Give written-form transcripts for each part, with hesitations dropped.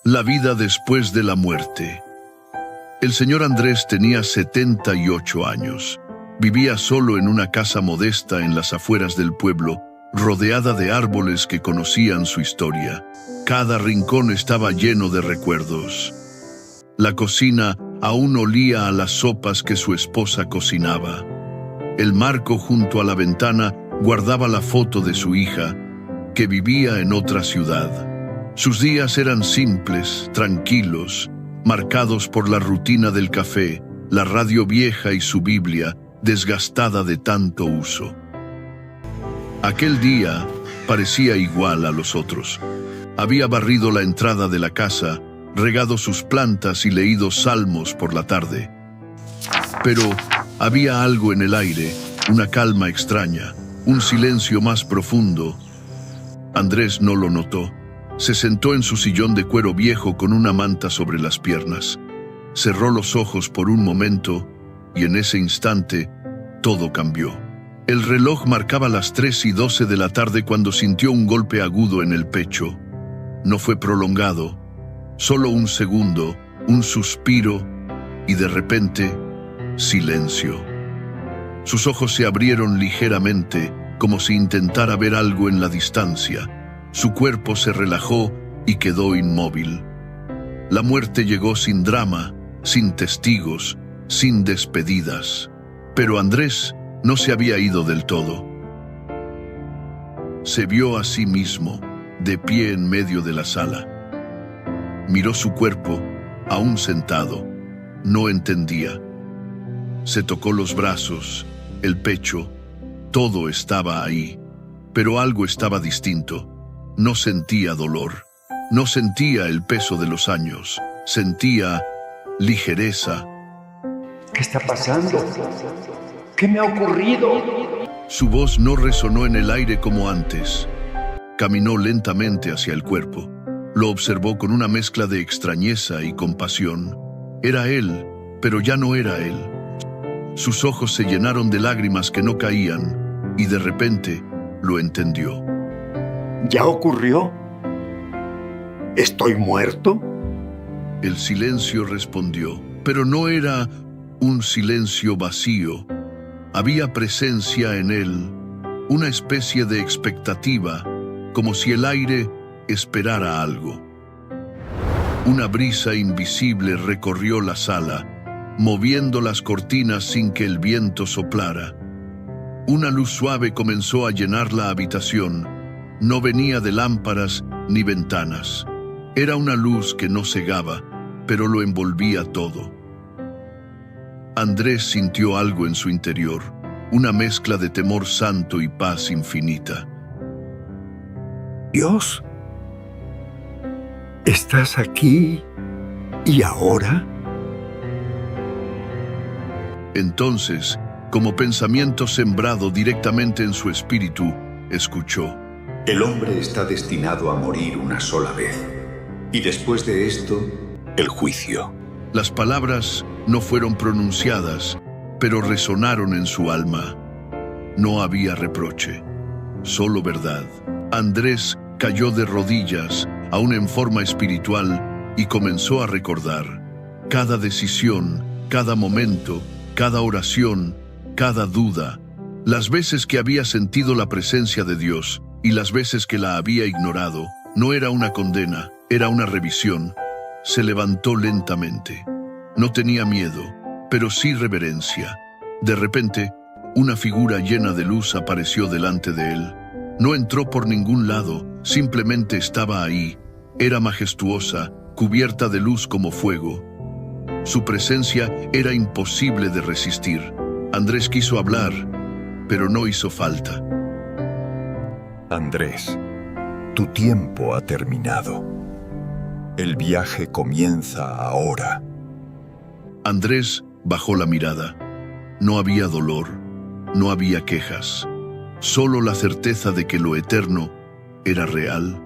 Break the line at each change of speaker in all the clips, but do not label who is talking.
La vida después de la muerte. El señor Andrés tenía 78 años. Vivía solo en una casa modesta en las afueras del pueblo, rodeada de árboles que conocían su historia. Cada rincón estaba lleno de recuerdos. La cocina aún olía a las sopas que su esposa cocinaba. El marco junto a la ventana guardaba la foto de su hija, que vivía en otra ciudad. Sus días eran simples, tranquilos, marcados por la rutina del café, la radio vieja y su Biblia, desgastada de tanto uso. Aquel día parecía igual a los otros. Había barrido la entrada de la casa, regado sus plantas y leído salmos por la tarde. Pero había algo en el aire, una calma extraña, un silencio más profundo. Andrés no lo notó. Se sentó en su sillón de cuero viejo con una manta sobre las piernas. Cerró los ojos por un momento y en ese instante todo cambió. El reloj marcaba las 3:12 de la tarde cuando sintió un golpe agudo en el pecho. No fue prolongado, solo un segundo, un suspiro y de repente, silencio. Sus ojos se abrieron ligeramente, como si intentara ver algo en la distancia. Su cuerpo se relajó y quedó inmóvil. La muerte llegó sin drama, sin testigos, sin despedidas. Pero Andrés no se había ido del todo. Se vio a sí mismo, de pie en medio de la sala. Miró su cuerpo, aún sentado. No entendía. Se tocó los brazos, el pecho. Todo estaba ahí, pero algo estaba distinto. No sentía dolor, no sentía el peso de los años, sentía ligereza.
¿Qué está pasando? ¿Qué me ha ocurrido?
Su voz no resonó en el aire como antes. Caminó lentamente hacia el cuerpo. Lo observó con una mezcla de extrañeza y compasión. Era él, pero ya no era él. Sus ojos se llenaron de lágrimas que no caían, y de repente lo entendió.
¿Ya ocurrió? ¿Estoy muerto?
El silencio respondió, pero no era un silencio vacío. Había presencia en él, una especie de expectativa, como si el aire esperara algo. Una brisa invisible recorrió la sala, moviendo las cortinas sin que el viento soplara. Una luz suave comenzó a llenar la habitación. No venía de lámparas ni ventanas. Era una luz que no cegaba, pero lo envolvía todo. Andrés sintió algo en su interior, una mezcla de temor santo y paz infinita.
Dios, ¿estás aquí y ahora?
Entonces, como pensamiento sembrado directamente en su espíritu, escuchó:
El hombre está destinado a morir una sola vez, y después de esto, el juicio.
Las palabras no fueron pronunciadas, pero resonaron en su alma. No había reproche, solo verdad. Andrés cayó de rodillas, aún en forma espiritual, y comenzó a recordar. Cada decisión, cada momento, cada oración, cada duda, las veces que había sentido la presencia de Dios y las veces que la había ignorado. No era una condena, era una revisión. Se levantó lentamente. No tenía miedo, pero sí reverencia. De repente, una figura llena de luz apareció delante de él. No entró por ningún lado, simplemente estaba ahí. Era majestuosa, cubierta de luz como fuego. Su presencia era imposible de resistir. Andrés quiso hablar, pero no hizo falta.
Andrés, tu tiempo ha terminado. El viaje comienza ahora.
Andrés bajó la mirada. No había dolor, no había quejas, solo la certeza de que lo eterno era real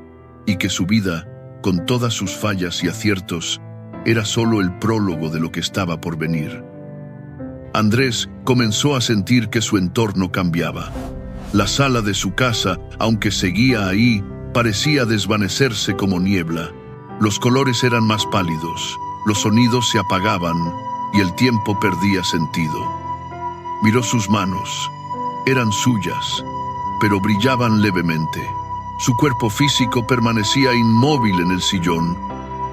y que su vida, con todas sus fallas y aciertos, era solo el prólogo de lo que estaba por venir. Andrés comenzó a sentir que su entorno cambiaba. La sala de su casa, aunque seguía ahí, parecía desvanecerse como niebla. Los colores eran más pálidos, los sonidos se apagaban y el tiempo perdía sentido. Miró sus manos. Eran suyas, pero brillaban levemente. Su cuerpo físico permanecía inmóvil en el sillón,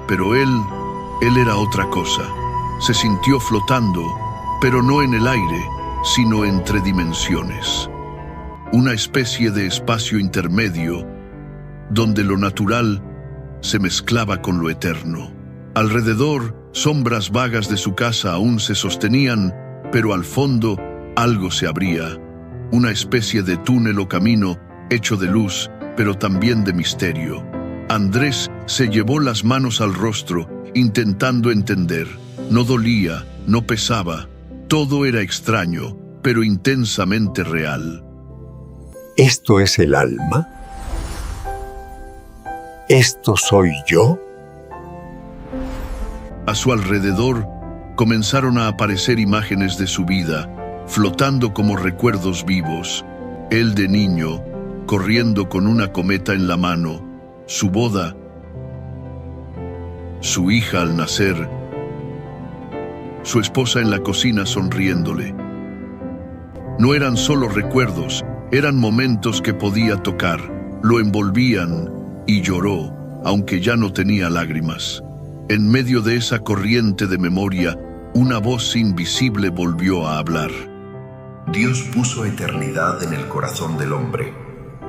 pero él era otra cosa. Se sintió flotando, pero no en el aire, sino entre dimensiones. Una especie de espacio intermedio, donde lo natural se mezclaba con lo eterno. Alrededor, sombras vagas de su casa aún se sostenían, pero al fondo algo se abría, una especie de túnel o camino hecho de luz, pero también de misterio. Andrés se llevó las manos al rostro, intentando entender. No dolía, no pesaba, todo era extraño, pero intensamente real.
¿Esto es el alma? ¿Esto soy yo?
A su alrededor comenzaron a aparecer imágenes de su vida, flotando como recuerdos vivos. Él de niño, corriendo con una cometa en la mano, su boda, su hija al nacer, su esposa en la cocina sonriéndole. No eran solo recuerdos, eran momentos que podía tocar, lo envolvían y lloró, aunque ya no tenía lágrimas. En medio de esa corriente de memoria, una voz invisible volvió a hablar.
Dios puso eternidad en el corazón del hombre,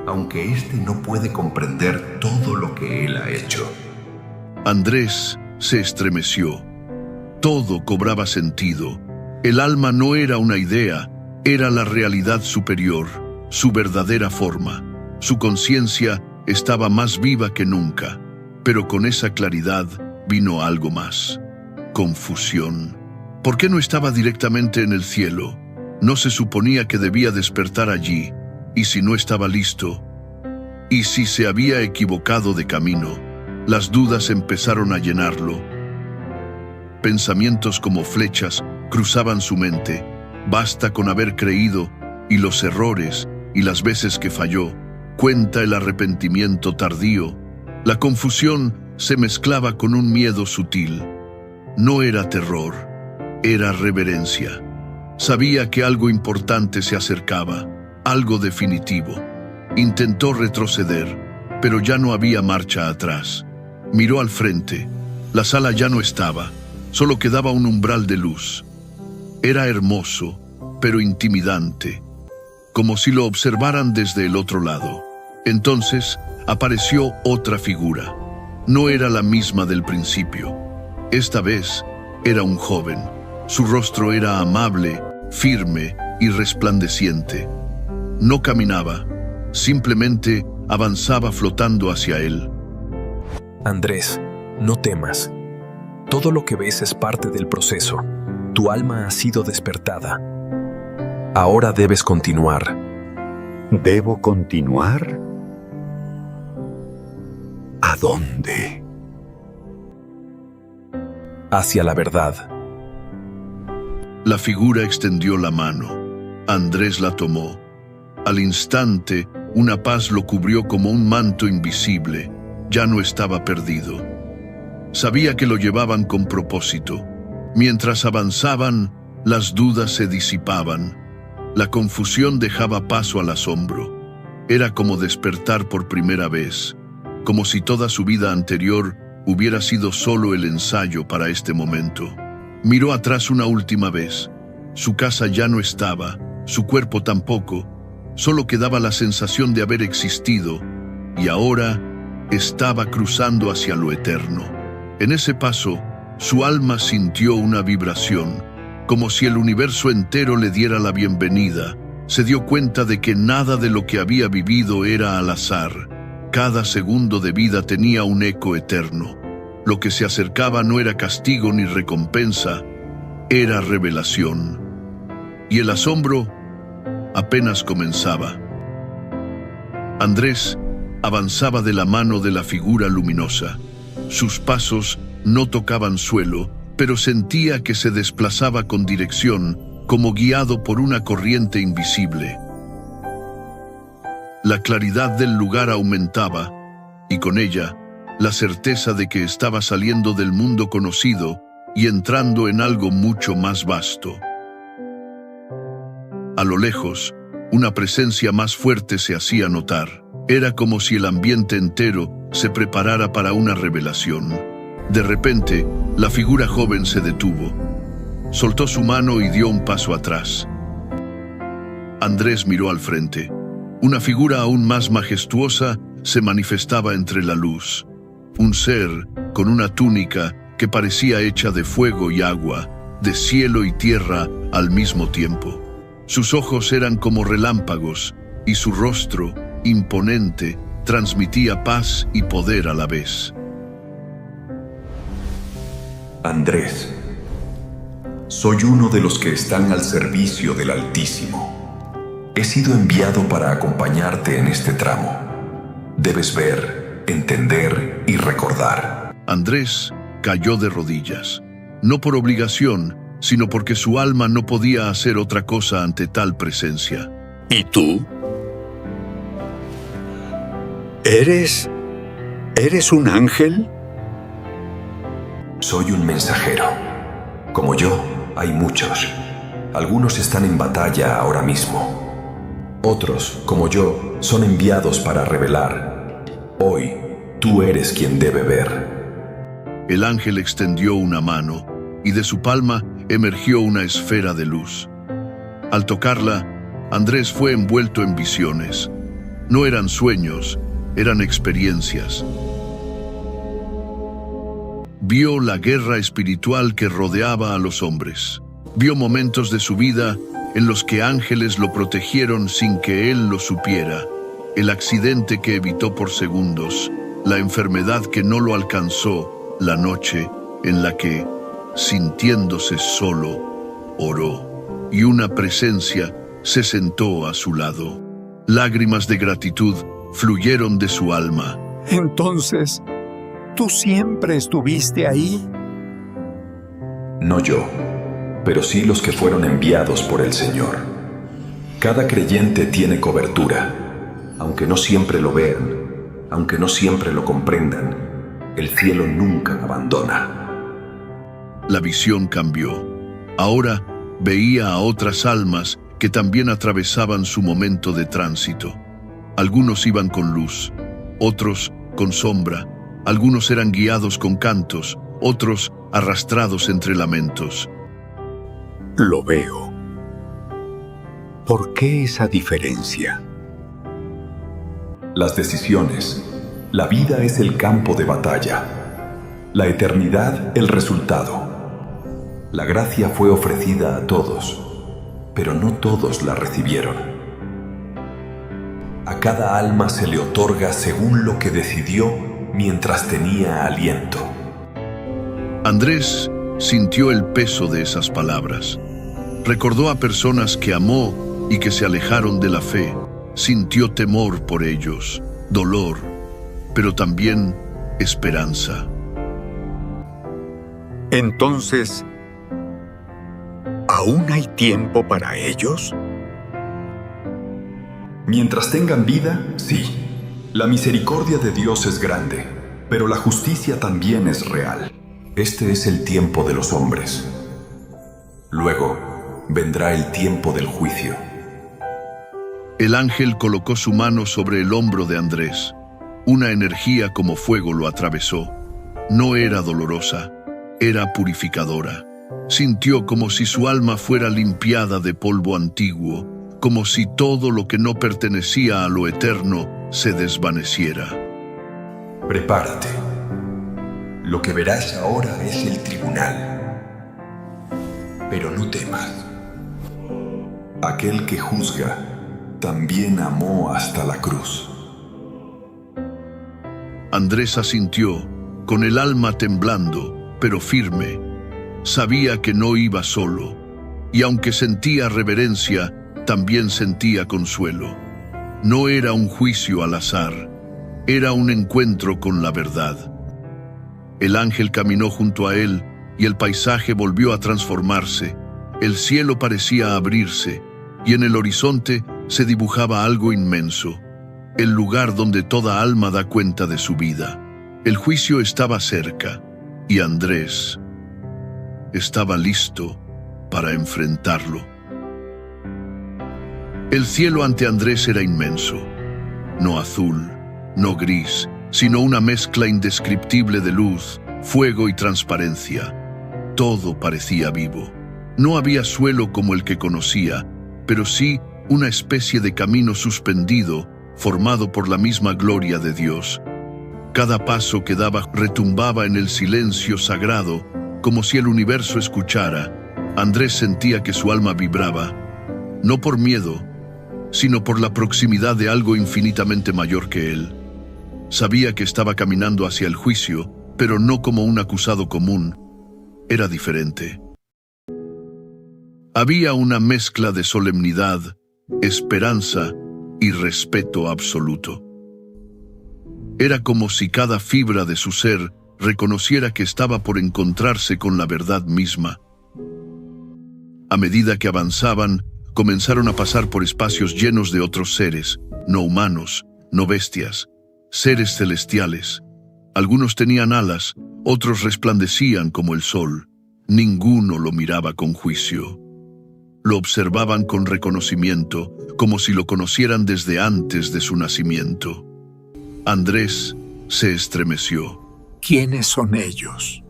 aunque éste no puede comprender todo lo que él ha hecho.
Andrés se estremeció. Todo cobraba sentido. El alma no era una idea, era la realidad superior, su verdadera forma. Su conciencia estaba más viva que nunca, pero con esa claridad vino algo más. Confusión. ¿Por qué no estaba directamente en el cielo? No se suponía que debía despertar allí. ¿Y si no estaba listo? ¿Y si se había equivocado de camino? Las dudas empezaron a llenarlo. Pensamientos como flechas cruzaban su mente. Basta con haber creído, y los errores, y las veces que falló. Cuenta el arrepentimiento tardío. La confusión se mezclaba con un miedo sutil. No era terror, era reverencia. Sabía que algo importante se acercaba, algo definitivo. Intentó retroceder, pero ya no había marcha atrás. Miró al frente. La sala ya no estaba, solo quedaba un umbral de luz. Era hermoso, pero intimidante, como si lo observaran desde el otro lado. Entonces apareció otra figura. No era la misma del principio. Esta vez era un joven. Su rostro era amable, firme y resplandeciente. No caminaba, simplemente avanzaba flotando hacia él.
Andrés, no temas. Todo lo que ves es parte del proceso. Tu alma ha sido despertada. Ahora debes continuar.
¿Debo continuar? ¿A dónde?
Hacia la verdad.
La figura extendió la mano. Andrés la tomó. Al instante, una paz lo cubrió como un manto invisible. Ya no estaba perdido. Sabía que lo llevaban con propósito. Mientras avanzaban, las dudas se disipaban. La confusión dejaba paso al asombro. Era como despertar por primera vez, como si toda su vida anterior hubiera sido solo el ensayo para este momento. Miró atrás una última vez. Su casa ya no estaba, su cuerpo tampoco. Solo quedaba la sensación de haber existido, y ahora estaba cruzando hacia lo eterno. En ese paso, su alma sintió una vibración, como si el universo entero le diera la bienvenida. Se dio cuenta de que nada de lo que había vivido era al azar. Cada segundo de vida tenía un eco eterno. Lo que se acercaba no era castigo ni recompensa, era revelación. Y el asombro apenas comenzaba. Andrés avanzaba de la mano de la figura luminosa. Sus pasos no tocaban suelo, pero sentía que se desplazaba con dirección, como guiado por una corriente invisible. La claridad del lugar aumentaba, y con ella, la certeza de que estaba saliendo del mundo conocido y entrando en algo mucho más vasto. A lo lejos, una presencia más fuerte se hacía notar. Era como si el ambiente entero se preparara para una revelación. De repente, la figura joven se detuvo. Soltó su mano y dio un paso atrás. Andrés miró al frente. Una figura aún más majestuosa se manifestaba entre la luz. Un ser con una túnica que parecía hecha de fuego y agua, de cielo y tierra al mismo tiempo. Sus ojos eran como relámpagos y su rostro, imponente, transmitía paz y poder a la vez.
Andrés, soy uno de los que están al servicio del Altísimo. He sido enviado para acompañarte en este tramo. Debes ver, entender y recordar.
Andrés cayó de rodillas, no por obligación, sino porque su alma no podía hacer otra cosa ante tal presencia.
¿Y tú? ¿Eres un ángel?
Soy un mensajero. Como yo, hay muchos. Algunos están en batalla ahora mismo. Otros, como yo, son enviados para revelar. Hoy, tú eres quien debe ver.
El ángel extendió una mano y de su palma emergió una esfera de luz. Al tocarla, Andrés fue envuelto en visiones. No eran sueños, eran experiencias. Vio la guerra espiritual que rodeaba a los hombres. Vio momentos de su vida en los que ángeles lo protegieron sin que él lo supiera. El accidente que evitó por segundos, la enfermedad que no lo alcanzó, la noche en la que, sintiéndose solo, oró, y una presencia se sentó a su lado. Lágrimas de gratitud fluyeron de su alma.
Entonces, ¿tú siempre estuviste ahí?
No yo, pero sí los que fueron enviados por el Señor. Cada creyente tiene cobertura, aunque no siempre lo vean, aunque no siempre lo comprendan, el cielo nunca abandona.
La visión cambió. Ahora veía a otras almas que también atravesaban su momento de tránsito. Algunos iban con luz, otros con sombra, algunos eran guiados con cantos, otros arrastrados entre lamentos.
Lo veo. ¿Por qué esa diferencia?
Las decisiones. La vida es el campo de batalla. La eternidad el resultado. La gracia fue ofrecida a todos, pero no todos la recibieron. A cada alma se le otorga según lo que decidió mientras tenía aliento.
Andrés sintió el peso de esas palabras. Recordó a personas que amó y que se alejaron de la fe. Sintió temor por ellos, dolor, pero también esperanza.
Entonces, ¿aún hay tiempo para ellos?
Mientras tengan vida, sí. La misericordia de Dios es grande, pero la justicia también es real. Este es el tiempo de los hombres. Luego vendrá el tiempo del juicio.
El ángel colocó su mano sobre el hombro de Andrés. Una energía como fuego lo atravesó. No era dolorosa, era purificadora. Sintió como si su alma fuera limpiada de polvo antiguo, como si todo lo que no pertenecía a lo eterno se desvaneciera.
Prepárate. Lo que verás ahora es el tribunal. Pero no temas. Aquel que juzga también amó hasta la cruz.
Andrés asintió, con el alma temblando, pero firme. Sabía que no iba solo, y aunque sentía reverencia, también sentía consuelo. No era un juicio al azar, era un encuentro con la verdad. El ángel caminó junto a él, y el paisaje volvió a transformarse. El cielo parecía abrirse, y en el horizonte se dibujaba algo inmenso, el lugar donde toda alma da cuenta de su vida. El juicio estaba cerca y Andrés estaba listo para enfrentarlo. El cielo ante Andrés era inmenso, no azul, no gris, sino una mezcla indescriptible de luz, fuego y transparencia. Todo parecía vivo. No había suelo como el que conocía, pero sí una especie de camino suspendido, formado por la misma gloria de Dios. Cada paso que daba retumbaba en el silencio sagrado, como si el universo escuchara. Andrés sentía que su alma vibraba, no por miedo, sino por la proximidad de algo infinitamente mayor que él. Sabía que estaba caminando hacia el juicio, pero no como un acusado común. Era diferente. Había una mezcla de solemnidad, esperanza y respeto absoluto. Era como si cada fibra de su ser reconociera que estaba por encontrarse con la verdad misma. A medida que avanzaban, comenzaron a pasar por espacios llenos de otros seres, no humanos, no bestias, seres celestiales. Algunos tenían alas, otros resplandecían como el sol. Ninguno lo miraba con juicio. Lo observaban con reconocimiento, como si lo conocieran desde antes de su nacimiento. Andrés se estremeció.
¿Quiénes son ellos?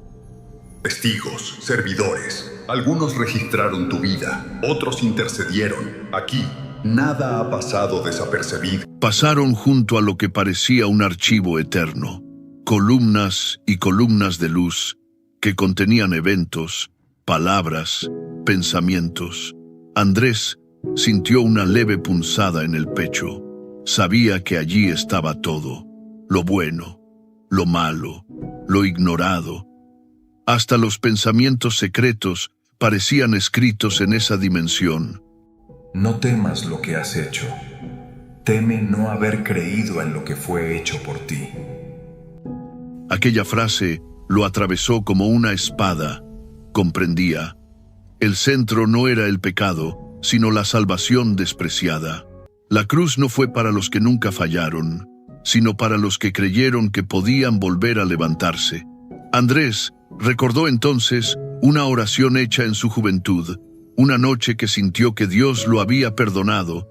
Testigos, servidores. Algunos registraron tu vida, otros intercedieron. Aquí, nada ha pasado desapercibido.
Pasaron junto a lo que parecía un archivo eterno, columnas y columnas de luz que contenían eventos, palabras, pensamientos. Andrés sintió una leve punzada en el pecho. Sabía que allí estaba todo, lo bueno, lo malo, lo ignorado. Hasta los pensamientos secretos parecían escritos en esa dimensión.
No temas lo que has hecho. Teme no haber creído en lo que fue hecho por ti.
Aquella frase lo atravesó como una espada. Comprendía. El centro no era el pecado, sino la salvación despreciada. La cruz no fue para los que nunca fallaron, sino para los que creyeron que podían volver a levantarse. Andrés recordó entonces una oración hecha en su juventud, una noche que sintió que Dios lo había perdonado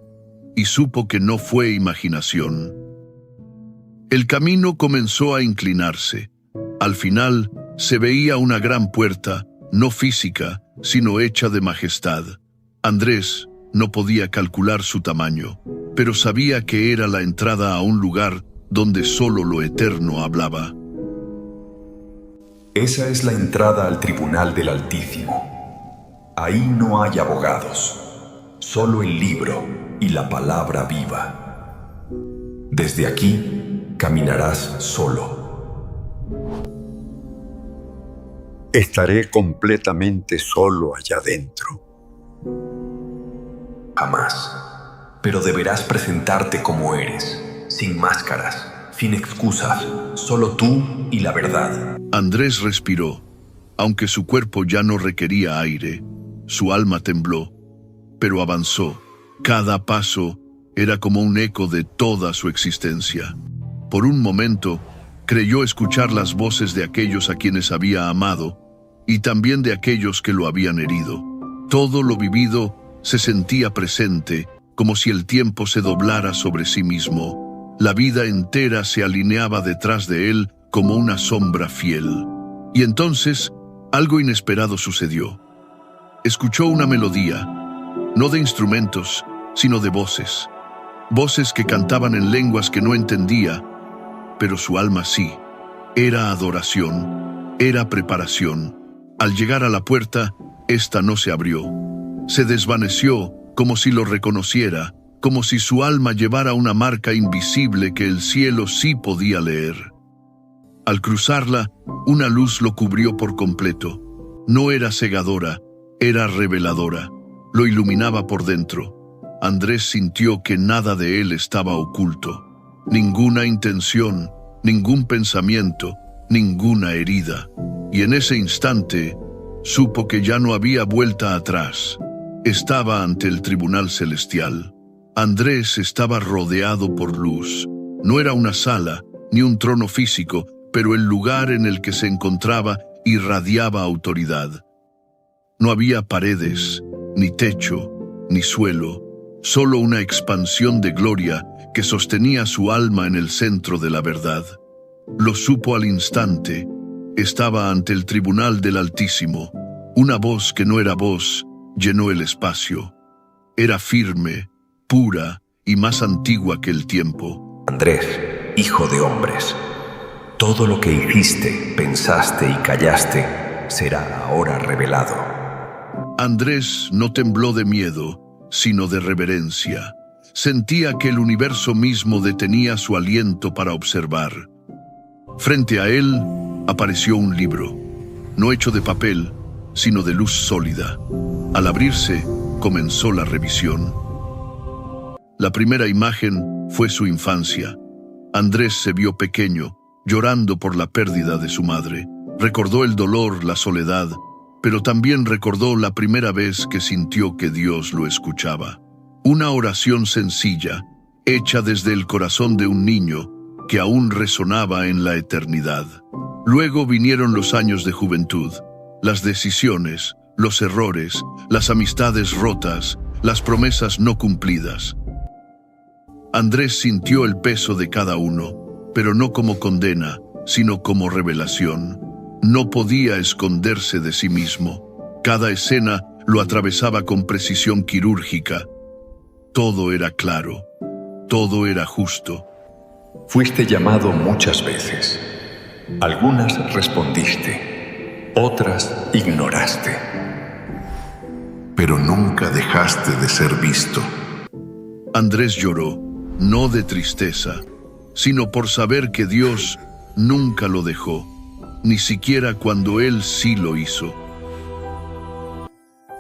y supo que no fue imaginación. El camino comenzó a inclinarse. Al final se veía una gran puerta, no física, sino hecha de majestad. Andrés no podía calcular su tamaño, pero sabía que era la entrada a un lugar donde solo lo eterno hablaba.
Esa es la entrada al tribunal del Altísimo. Ahí no hay abogados, solo el libro y la palabra viva. Desde aquí caminarás solo.
Estaré completamente solo allá adentro.
Jamás. Pero deberás presentarte como eres, sin máscaras, sin excusas, solo tú y la verdad.
Andrés respiró. Aunque su cuerpo ya no requería aire, su alma tembló, pero avanzó. Cada paso era como un eco de toda su existencia. Por un momento, creyó escuchar las voces de aquellos a quienes había amado y también de aquellos que lo habían herido. Todo lo vivido se sentía presente, como si el tiempo se doblara sobre sí mismo. La vida entera se alineaba detrás de él como una sombra fiel. Y entonces, algo inesperado sucedió. Escuchó una melodía, no de instrumentos, sino de voces. Voces que cantaban en lenguas que no entendía, pero su alma sí. Era adoración, era preparación. Al llegar a la puerta, esta no se abrió. Se desvaneció como si lo reconociera, como si su alma llevara una marca invisible que el cielo sí podía leer. Al cruzarla, una luz lo cubrió por completo. No era cegadora, era reveladora. Lo iluminaba por dentro. Andrés sintió que nada de él estaba oculto. Ninguna intención, ningún pensamiento, ninguna herida. Y en ese instante, supo que ya no había vuelta atrás. Estaba ante el tribunal celestial. Andrés estaba rodeado por luz. No era una sala, ni un trono físico, pero el lugar en el que se encontraba irradiaba autoridad. No había paredes, ni techo, ni suelo, solo una expansión de gloria que sostenía su alma en el centro de la verdad. Lo supo al instante. Estaba ante el tribunal del Altísimo. Una voz que no era voz llenó el espacio. Era firme, pura y más antigua que el tiempo.
Andrés, hijo de hombres, todo lo que hiciste, pensaste y callaste será ahora revelado.
Andrés no tembló de miedo, sino de reverencia. Sentía que el universo mismo detenía su aliento para observar. Frente a él apareció un libro, no hecho de papel, sino de luz sólida. Al abrirse, comenzó la revisión. La primera imagen fue su infancia. Andrés se vio pequeño, llorando por la pérdida de su madre. Recordó el dolor, la soledad, pero también recordó la primera vez que sintió que Dios lo escuchaba. Una oración sencilla, hecha desde el corazón de un niño, que aún resonaba en la eternidad. Luego vinieron los años de juventud, las decisiones, los errores, las amistades rotas, las promesas no cumplidas. Andrés sintió el peso de cada uno, pero no como condena, sino como revelación. No podía esconderse de sí mismo. Cada escena lo atravesaba con precisión quirúrgica. Todo era claro, todo era justo.
Fuiste llamado muchas veces. Algunas respondiste, otras ignoraste. Pero nunca dejaste de ser visto.
Andrés lloró, no de tristeza, sino por saber que Dios nunca lo dejó, ni siquiera cuando Él sí lo hizo.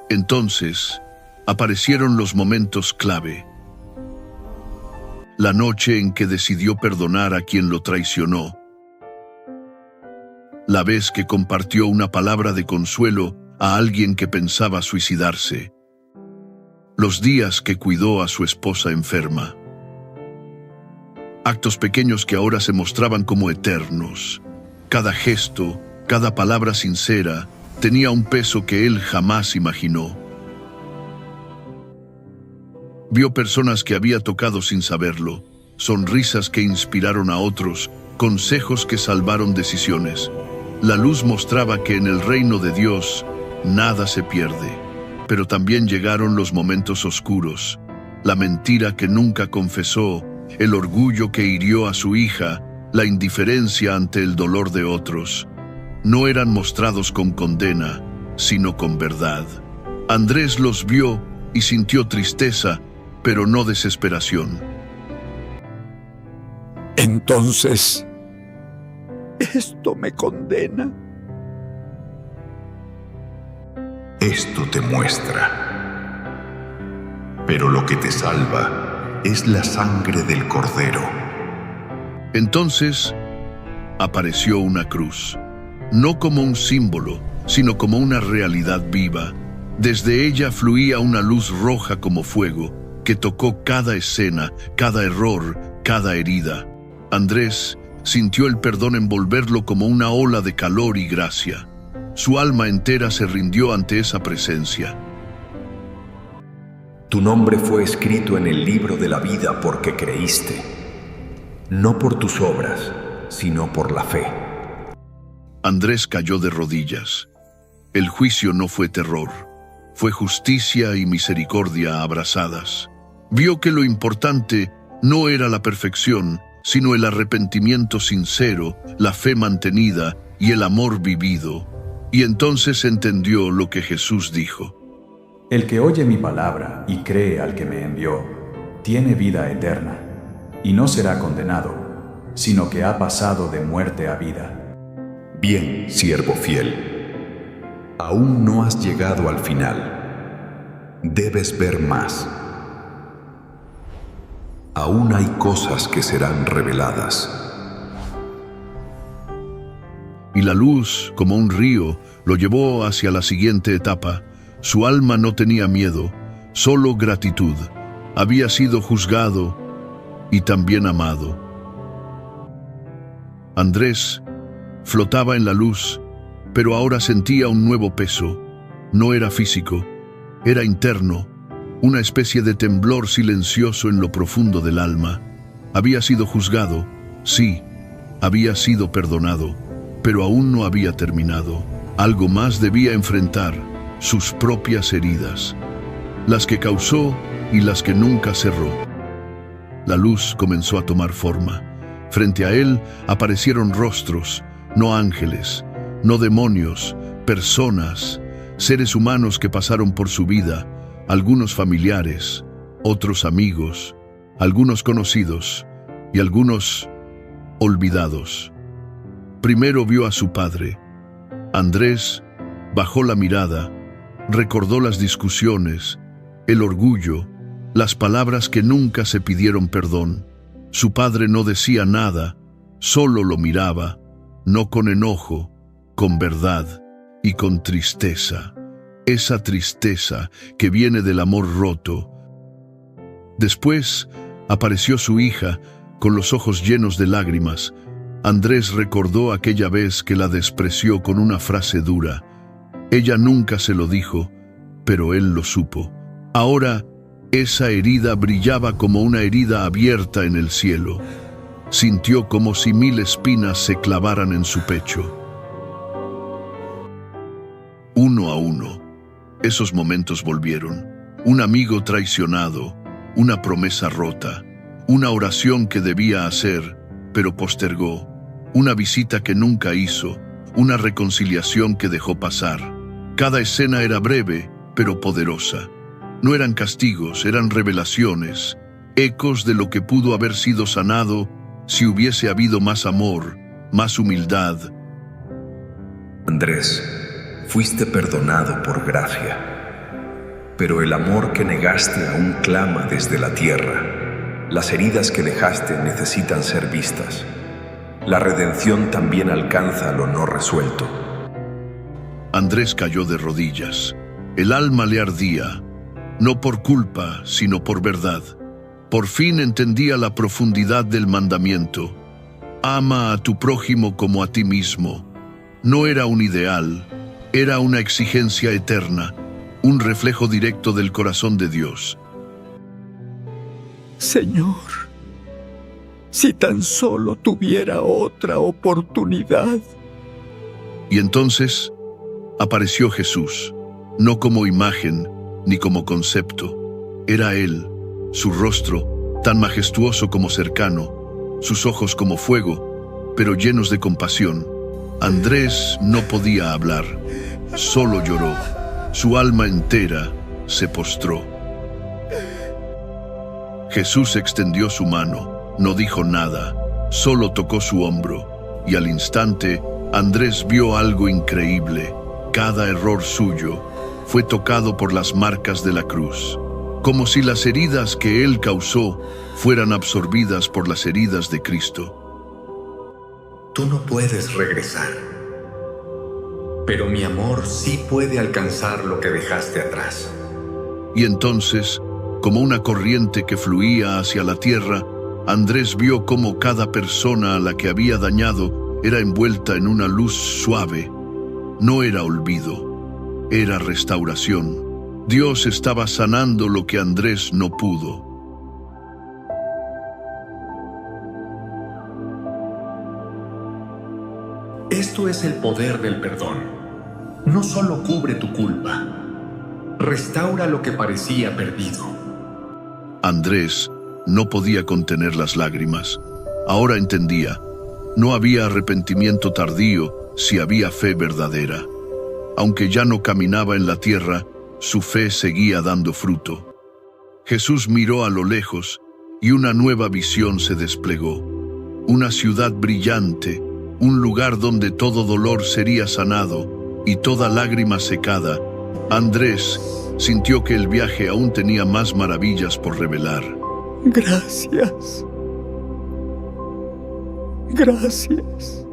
Entonces, aparecieron los momentos clave. La noche en que decidió perdonar a quien lo traicionó. La vez que compartió una palabra de consuelo a alguien que pensaba suicidarse. Los días que cuidó a su esposa enferma. Actos pequeños que ahora se mostraban como eternos. Cada gesto, cada palabra sincera, tenía un peso que él jamás imaginó. Vio personas que había tocado sin saberlo, sonrisas que inspiraron a otros, consejos que salvaron decisiones. La luz mostraba que en el reino de Dios nada se pierde, pero también llegaron los momentos oscuros, la mentira que nunca confesó, el orgullo que hirió a su hija, la indiferencia ante el dolor de otros. No eran mostrados con condena, sino con verdad. Andrés los vio y sintió tristeza, pero no desesperación.
Entonces, ¿esto me condena?
Esto te muestra. Pero lo que te salva es la sangre del Cordero.
Entonces, apareció una cruz, no como un símbolo, sino como una realidad viva. Desde ella fluía una luz roja como fuego, que tocó cada escena, cada error, cada herida. Andrés sintió el perdón envolverlo como una ola de calor y gracia. Su alma entera se rindió ante esa presencia.
Tu nombre fue escrito en el libro de la vida porque creíste, no por tus obras, sino por la fe.
Andrés cayó de rodillas. El juicio no fue terror, fue justicia y misericordia abrazadas. Vio que lo importante no era la perfección, sino el arrepentimiento sincero, la fe mantenida y el amor vivido. Y entonces entendió lo que Jesús dijo.
El que oye mi palabra y cree al que me envió, tiene vida eterna, y no será condenado, sino que ha pasado de muerte a vida.
Bien, siervo fiel. Aún no has llegado al final. Debes ver más. Aún hay cosas que serán reveladas.
Y la luz, como un río, lo llevó hacia la siguiente etapa. Su alma no tenía miedo, solo gratitud. Había sido juzgado y también amado. Andrés Flotaba en la luz, pero ahora sentía un nuevo peso. No era físico, era interno, una especie de temblor silencioso en lo profundo del alma. Había sido juzgado, sí, había sido perdonado, pero aún no había terminado. Algo más debía enfrentar, sus propias heridas, las que causó y las que nunca cerró. La luz comenzó a tomar forma. Frente a él aparecieron rostros, no ángeles, no demonios, personas, seres humanos que pasaron por su vida, algunos familiares, otros amigos, algunos conocidos y algunos olvidados. Primero vio a su padre. Andrés bajó la mirada, recordó las discusiones, el orgullo, las palabras que nunca se pidieron perdón. Su padre no decía nada, solo lo miraba, no con enojo, con verdad y con tristeza. Esa tristeza que viene del amor roto. Después apareció su hija, con los ojos llenos de lágrimas. Andrés recordó aquella vez que la despreció con una frase dura. Ella nunca se lo dijo, pero él lo supo. Ahora, esa herida brillaba como una herida abierta en el cielo. Sintió como si 1000 espinas se clavaran en su pecho. Uno a uno, esos momentos volvieron. Un amigo traicionado, una promesa rota, una oración que debía hacer, pero postergó, una visita que nunca hizo, una reconciliación que dejó pasar. Cada escena era breve, pero poderosa. No eran castigos, eran revelaciones, ecos de lo que pudo haber sido sanado si hubiese habido más amor, más humildad.
Andrés, fuiste perdonado por gracia, pero el amor que negaste aún clama desde la tierra. Las heridas que dejaste necesitan ser vistas. La redención también alcanza lo no resuelto.
Andrés cayó de rodillas. El alma le ardía, no por culpa, sino por verdad. Por fin entendía la profundidad del mandamiento. Ama a tu prójimo como a ti mismo. No era un ideal, era una exigencia eterna, un reflejo directo del corazón de Dios.
Señor, si tan solo tuviera otra oportunidad.
Y entonces apareció Jesús, no como imagen ni como concepto. Era Él, su rostro tan majestuoso como cercano, sus ojos como fuego, pero llenos de compasión. Andrés no podía hablar, solo lloró. Su alma entera se postró. Jesús extendió su mano, no dijo nada, solo tocó su hombro, y al instante Andrés vio algo increíble. Cada error suyo fue tocado por las marcas de la cruz, como si las heridas que él causó fueran absorbidas por las heridas de Cristo.
Tú no puedes regresar, pero mi amor sí puede alcanzar lo que dejaste atrás.
Y entonces, como una corriente que fluía hacia la tierra, Andrés vio cómo cada persona a la que había dañado era envuelta en una luz suave. No era olvido, era restauración. Dios estaba sanando lo que Andrés no pudo.
Esto es el poder del perdón. No solo cubre tu culpa, restaura lo que parecía perdido.
Andrés no podía contener las lágrimas. Ahora entendía. No había arrepentimiento tardío si había fe verdadera. Aunque ya no caminaba en la tierra, su fe seguía dando fruto. Jesús miró a lo lejos y una nueva visión se desplegó. Una ciudad brillante, un lugar donde todo dolor sería sanado y toda lágrima secada. Andrés sintió que el viaje aún tenía más maravillas por revelar.
Gracias. Gracias.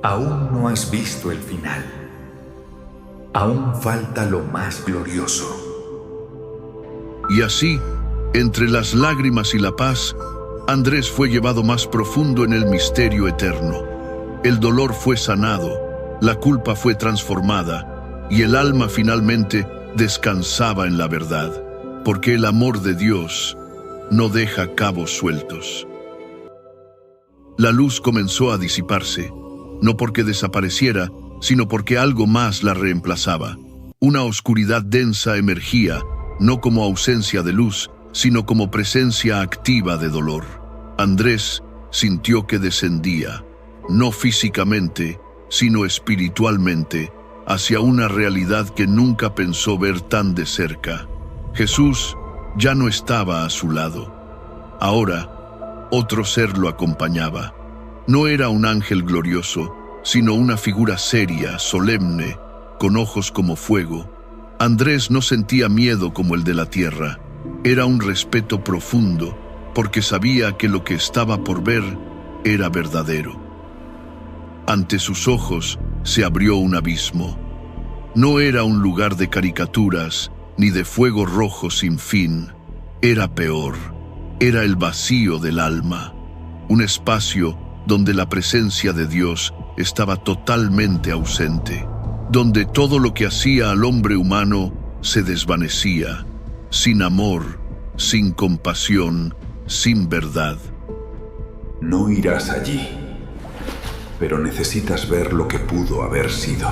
Aún no has visto el final. Aún falta lo más glorioso.
Y así, entre las lágrimas y la paz, Andrés fue llevado más profundo en el misterio eterno. El dolor fue sanado, la culpa fue transformada y el alma finalmente descansaba en la verdad, porque el amor de Dios no deja cabos sueltos. La luz comenzó a disiparse, no porque desapareciera, sino porque algo más la reemplazaba. Una oscuridad densa emergía, no como ausencia de luz, sino como presencia activa de dolor. Andrés sintió que descendía, no físicamente, sino espiritualmente, hacia una realidad que nunca pensó ver tan de cerca. Jesús ya no estaba a su lado. Ahora, otro ser lo acompañaba. No era un ángel glorioso, sino una figura seria, solemne, con ojos como fuego. Andrés no sentía miedo como el de la tierra. Era un respeto profundo, porque sabía que lo que estaba por ver era verdadero. Ante sus ojos se abrió un abismo. No era un lugar de caricaturas, ni de fuego rojo sin fin. Era peor. Era el vacío del alma. Un espacio donde la presencia de Dios estaba totalmente ausente, donde todo lo que hacía al hombre humano se desvanecía, sin amor, sin compasión, sin verdad.
No irás allí, pero necesitas ver lo que pudo haber sido.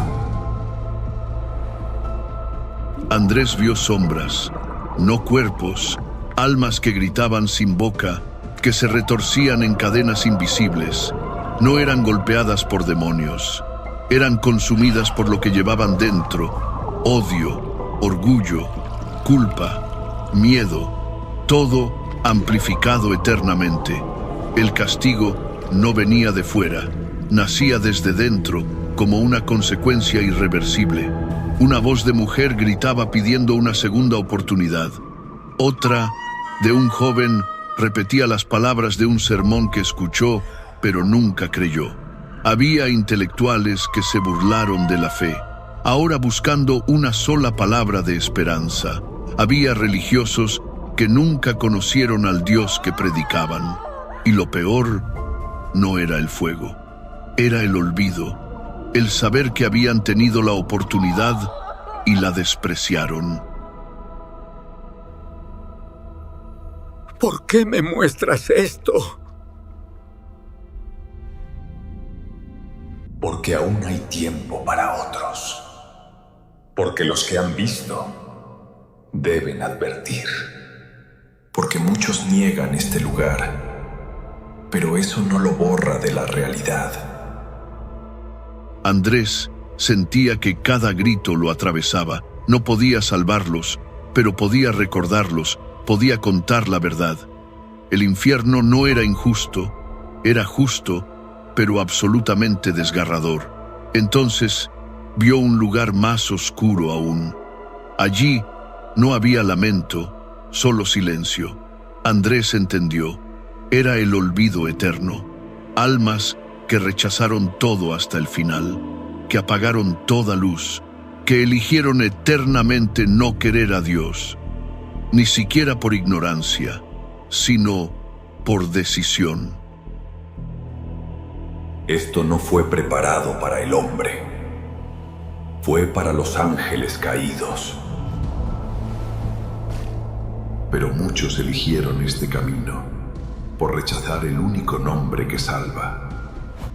Andrés vio sombras, no cuerpos, almas que gritaban sin boca, que se retorcían en cadenas invisibles. No eran golpeadas por demonios, eran consumidas por lo que llevaban dentro: odio, orgullo, culpa, miedo, todo amplificado eternamente. El castigo no venía de fuera, nacía desde dentro como una consecuencia irreversible. Una voz de mujer gritaba pidiendo una segunda oportunidad. Otra, de un joven, repetía las palabras de un sermón que escuchó, pero nunca creyó. Había intelectuales que se burlaron de la fe, ahora buscando una sola palabra de esperanza. Había religiosos que nunca conocieron al Dios que predicaban. Y lo peor no era el fuego, era el olvido, el saber que habían tenido la oportunidad y la despreciaron.
¿Por qué me muestras esto?
Porque aún hay tiempo para otros. Porque los que han visto deben advertir. Porque muchos niegan este lugar, pero eso no lo borra de la realidad.
Andrés sentía que cada grito lo atravesaba. No podía salvarlos, pero podía recordarlos, podía contar la verdad. El infierno no era injusto, era justo, pero absolutamente desgarrador. Entonces vio un lugar más oscuro aún. Allí no había lamento, solo silencio. Andrés entendió. Era el olvido eterno. Almas que rechazaron todo hasta el final, que apagaron toda luz, que eligieron eternamente no querer a Dios, ni siquiera por ignorancia, sino por decisión.
Esto no fue preparado para el hombre. Fue para los ángeles caídos. Pero muchos eligieron este camino por rechazar el único nombre que salva.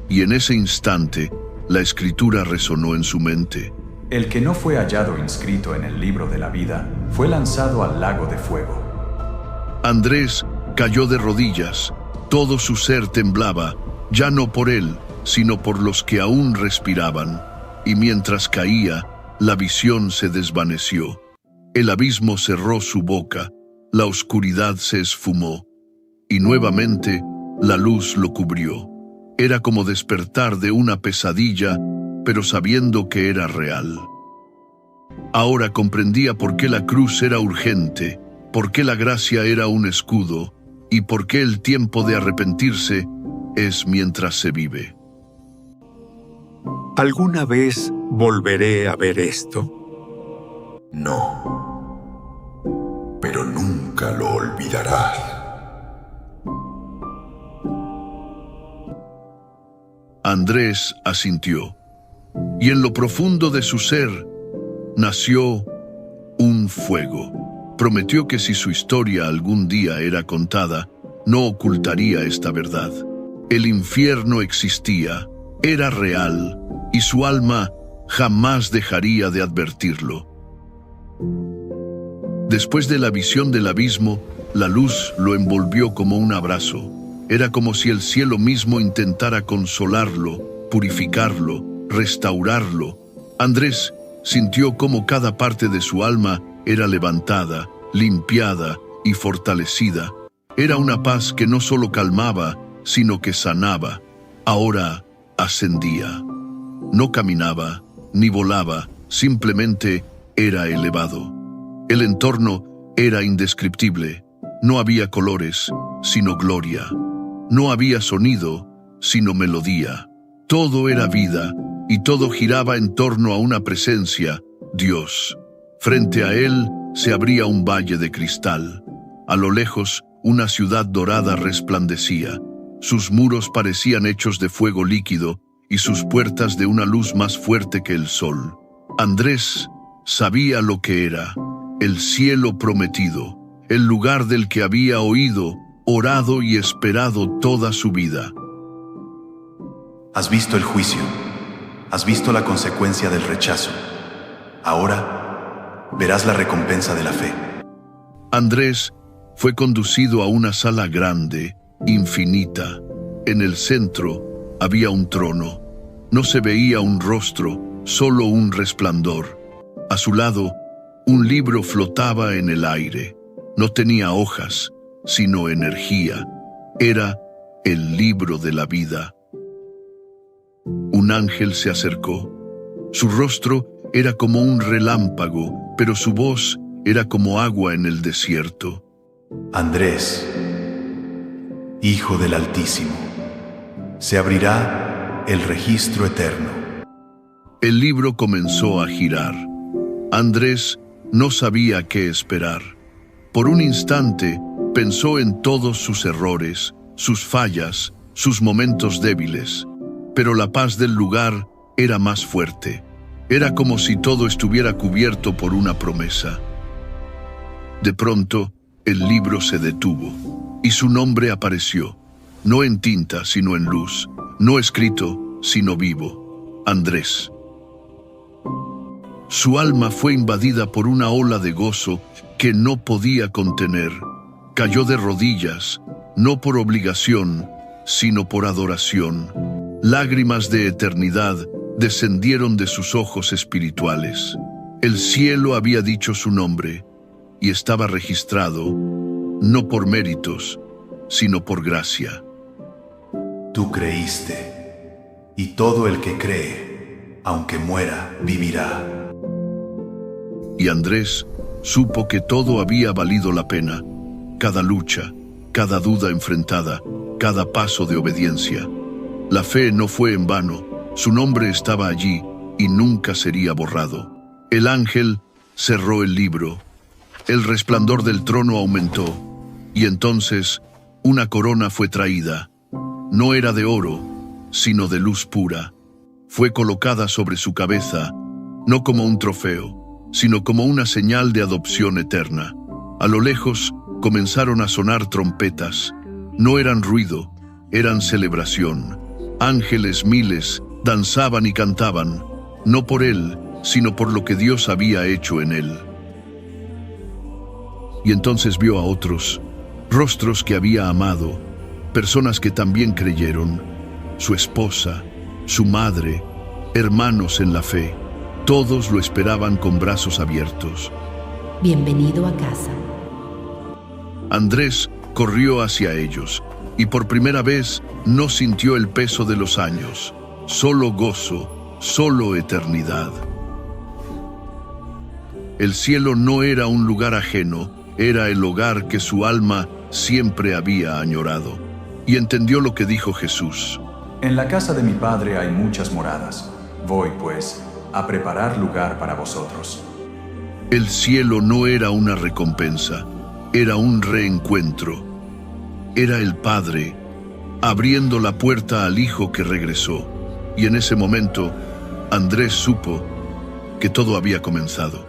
Y en ese instante, la escritura resonó en su mente.
El que no fue hallado inscrito en el libro de la vida fue lanzado al lago de fuego.
Andrés cayó de rodillas. Todo su ser temblaba, ya no por él, sino por los que aún respiraban. Y mientras caía, la visión se desvaneció. El abismo cerró su boca, la oscuridad se esfumó, y nuevamente la luz lo cubrió. Era como despertar de una pesadilla, pero sabiendo que era real. Ahora comprendía por qué la cruz era urgente, por qué la gracia era un escudo, y por qué el tiempo de arrepentirse es mientras se vive.
¿Alguna vez volveré a ver esto?
No, pero nunca lo olvidarás.
Andrés asintió, y en lo profundo de su ser nació un fuego. Prometió que si su historia algún día era contada, no ocultaría esta verdad. El infierno existía, era real, y su alma jamás dejaría de advertirlo. Después de la visión del abismo, la luz lo envolvió como un abrazo. Era como si el cielo mismo intentara consolarlo, purificarlo, restaurarlo. Andrés sintió cómo cada parte de su alma era levantada, limpiada y fortalecida. Era una paz que no solo calmaba, sino que sanaba. Ahora ascendía. No caminaba, ni volaba, simplemente era elevado. El entorno era indescriptible. No había colores, sino gloria. No había sonido, sino melodía. Todo era vida, y todo giraba en torno a una presencia, Dios. Frente a él se abría un valle de cristal. A lo lejos, una ciudad dorada resplandecía. Sus muros parecían hechos de fuego líquido, y sus puertas de una luz más fuerte que el sol. Andrés sabía lo que era, el cielo prometido, el lugar del que había oído, orado y esperado toda su vida.
Has visto el juicio, has visto la consecuencia del rechazo. Ahora verás la recompensa de la fe.
Andrés fue conducido a una sala grande, infinita. En el centro había un trono. No se veía un rostro, solo un resplandor. A su lado, un libro flotaba en el aire. No tenía hojas, sino energía. Era el libro de la vida. Un ángel se acercó. Su rostro era como un relámpago, pero su voz era como agua en el desierto.
Andrés, Hijo del Altísimo, se abrirá el registro eterno.
El libro comenzó a girar. Andrés no sabía qué esperar. Por un instante pensó en todos sus errores, sus fallas, sus momentos débiles. Pero la paz del lugar era más fuerte. Era como si todo estuviera cubierto por una promesa. De pronto, el libro se detuvo, y su nombre apareció, no en tinta, sino en luz, no escrito, sino vivo: Andrés. Su alma fue invadida por una ola de gozo que no podía contener. Cayó de rodillas, no por obligación, sino por adoración. Lágrimas de eternidad descendieron de sus ojos espirituales. El cielo había dicho su nombre, y estaba registrado, no por méritos, sino por gracia.
Tú creíste, y todo el que cree, aunque muera, vivirá.
Y Andrés supo que todo había valido la pena, cada lucha, cada duda enfrentada, cada paso de obediencia. La fe no fue en vano, su nombre estaba allí y nunca sería borrado. El ángel cerró el libro, el resplandor del trono aumentó, y entonces una corona fue traída. No era de oro, sino de luz pura. Fue colocada sobre su cabeza, no como un trofeo, sino como una señal de adopción eterna. A lo lejos comenzaron a sonar trompetas. No eran ruido, eran celebración. Ángeles miles danzaban y cantaban, no por él, sino por lo que Dios había hecho en él. Y entonces vio a otros, rostros que había amado, personas que también creyeron, su esposa, su madre, hermanos en la fe. Todos lo esperaban con brazos abiertos.
Bienvenido a casa.
Andrés corrió hacia ellos, y por primera vez no sintió el peso de los años, solo gozo, solo eternidad. El cielo no era un lugar ajeno, era el hogar que su alma siempre había añorado. Y entendió lo que dijo Jesús.
En la casa de mi Padre hay muchas moradas. Voy, pues, a preparar lugar para vosotros.
El cielo no era una recompensa, era un reencuentro. Era el Padre abriendo la puerta al Hijo que regresó. y en ese momento Andrés supo que todo había comenzado.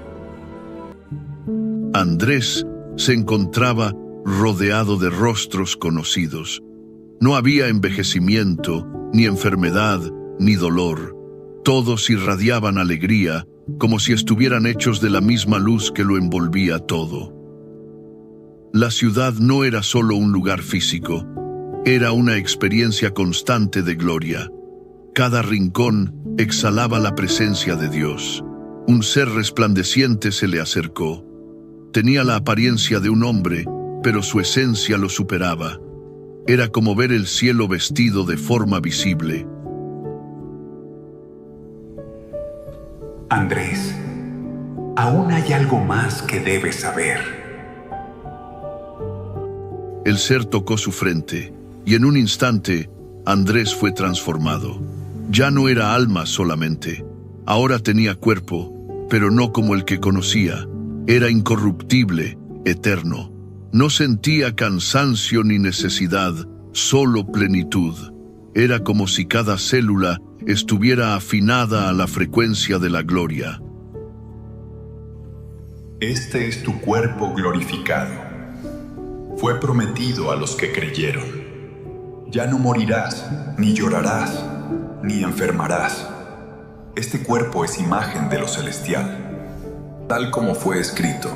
Andrés se encontraba rodeado de rostros conocidos. No había envejecimiento, ni enfermedad, ni dolor. Todos irradiaban alegría, como si estuvieran hechos de la misma luz que lo envolvía todo. La ciudad no era solo un lugar físico, era una experiencia constante de gloria. Cada rincón exhalaba la presencia de Dios. Un ser resplandeciente se le acercó. Tenía la apariencia de un hombre, pero su esencia lo superaba. Era como ver el cielo vestido de forma visible.
Andrés, aún hay algo más que debes saber.
El ser tocó su frente, y en un instante, Andrés fue transformado. Ya no era alma solamente. Ahora tenía cuerpo, pero no como el que conocía. Era incorruptible, eterno. No sentía cansancio ni necesidad, solo plenitud. Era como si cada célula estuviera afinada a la frecuencia de la gloria.
Este es tu cuerpo glorificado. Fue prometido a los que creyeron. Ya no morirás, ni llorarás, ni enfermarás. Este cuerpo es imagen de lo celestial. Tal como fue escrito,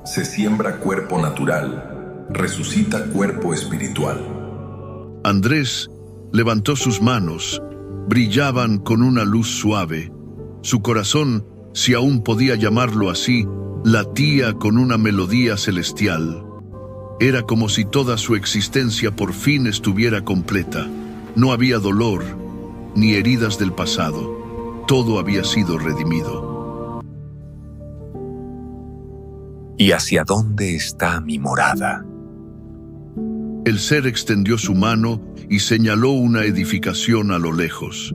se siembra cuerpo natural, resucita cuerpo espiritual.
Andrés levantó sus manos, brillaban con una luz suave. Su corazón, si aún podía llamarlo así, latía con una melodía celestial. Era como si toda su existencia por fin estuviera completa. No había dolor, ni heridas del pasado. Todo había sido redimido.
¿Y hacia dónde está mi morada?
El ser extendió su mano y señaló una edificación a lo lejos.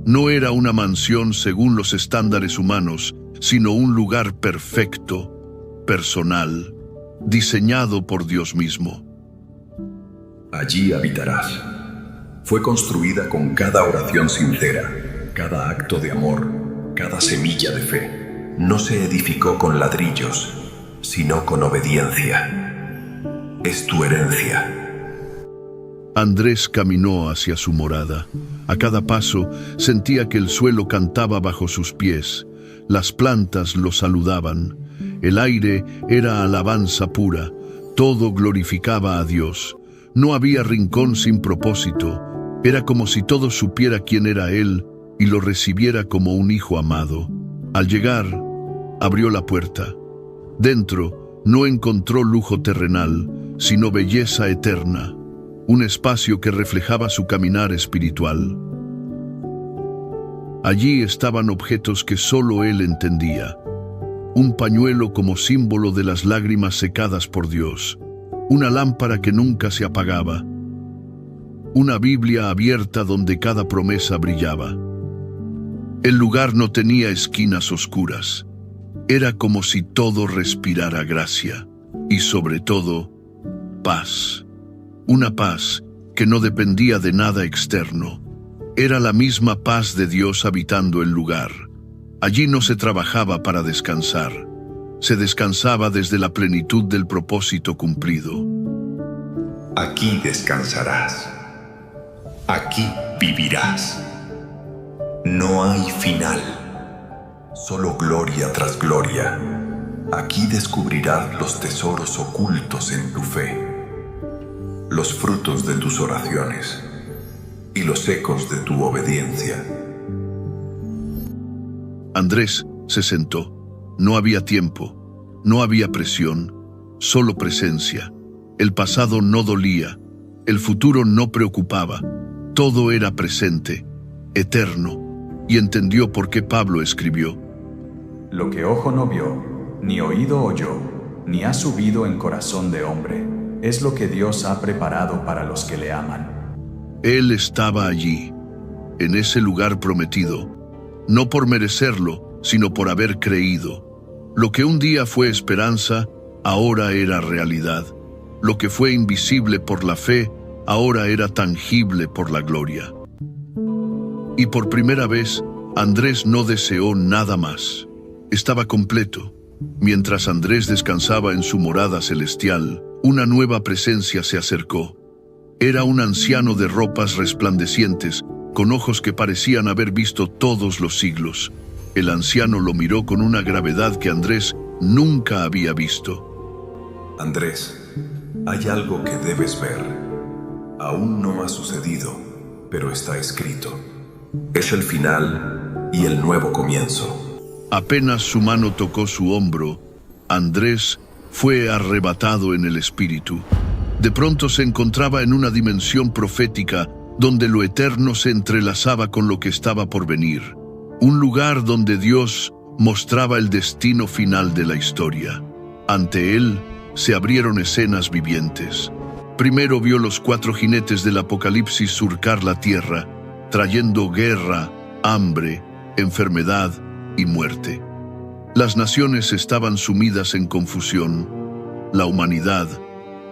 No era una mansión según los estándares humanos, sino un lugar perfecto, personal, diseñado por Dios mismo.
Allí habitarás. Fue construida con cada oración sincera, cada acto de amor, cada semilla de fe. No se edificó con ladrillos, sino con obediencia. Es tu herencia.
Andrés caminó hacia su morada. A cada paso sentía que el suelo cantaba bajo sus pies. Las plantas lo saludaban. El aire era alabanza pura. Todo glorificaba a Dios. No había rincón sin propósito. Era como si todo supiera quién era Él y lo recibiera como un hijo amado. Al llegar, abrió la puerta. Dentro, no encontró lujo terrenal, sino belleza eterna. Un espacio que reflejaba su caminar espiritual. Allí estaban objetos que solo él entendía. Un pañuelo como símbolo de las lágrimas secadas por Dios. Una lámpara que nunca se apagaba. Una Biblia abierta donde cada promesa brillaba. El lugar no tenía esquinas oscuras. Era como si todo respirara gracia. Y sobre todo, paz. Una paz que no dependía de nada externo. Era la misma paz de Dios habitando el lugar. Allí no se trabajaba para descansar. Se descansaba desde la plenitud del propósito cumplido.
Aquí descansarás. Aquí vivirás. No hay final.
Solo gloria tras gloria. Aquí descubrirás los tesoros ocultos en tu fe. Los frutos de tus oraciones y los ecos de tu obediencia.
Andrés se sentó. No había tiempo, no había presión, solo presencia. El pasado no dolía, el futuro no preocupaba. Todo era presente, eterno, y entendió por qué Pablo escribió:
Lo que ojo no vio, ni oído oyó, ni ha subido en corazón de hombre, es lo que Dios ha preparado para los que le aman.
Él estaba allí, en ese lugar prometido, no por merecerlo, sino por haber creído. Lo que un día fue esperanza, ahora era realidad. Lo que fue invisible por la fe, ahora era tangible por la gloria. Y por primera vez, Andrés no deseó nada más. Estaba completo. Mientras Andrés descansaba en su morada celestial, una nueva presencia se acercó. Era un anciano de ropas resplandecientes, con ojos que parecían haber visto todos los siglos. El anciano lo miró con una gravedad que Andrés nunca había visto.
Andrés, hay algo que debes ver. Aún no ha sucedido, pero está escrito. Es el final y el nuevo comienzo.
Apenas su mano tocó su hombro, Andrés fue arrebatado en el espíritu. De pronto se encontraba en una dimensión profética donde lo eterno se entrelazaba con lo que estaba por venir. Un lugar donde Dios mostraba el destino final de la historia. Ante él se abrieron escenas vivientes. Primero vio los 4 jinetes del Apocalipsis surcar la tierra, trayendo guerra, hambre, enfermedad y muerte. Las naciones estaban sumidas en confusión, la humanidad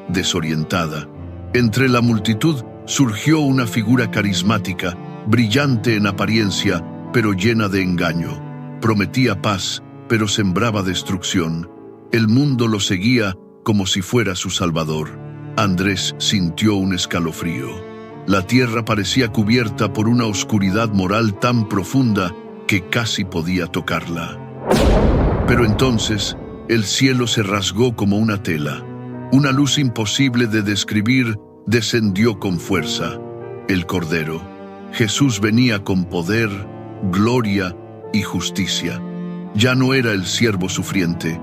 desorientada. Entre la multitud surgió una figura carismática, brillante en apariencia, pero llena de engaño. Prometía paz, pero sembraba destrucción. El mundo lo seguía como si fuera su salvador. Andrés sintió un escalofrío. La tierra parecía cubierta por una oscuridad moral tan profunda que casi podía tocarla. Pero entonces, el cielo se rasgó como una tela. Una luz imposible de describir descendió con fuerza. El Cordero. Jesús venía con poder, gloria y justicia. Ya no era el siervo sufriente,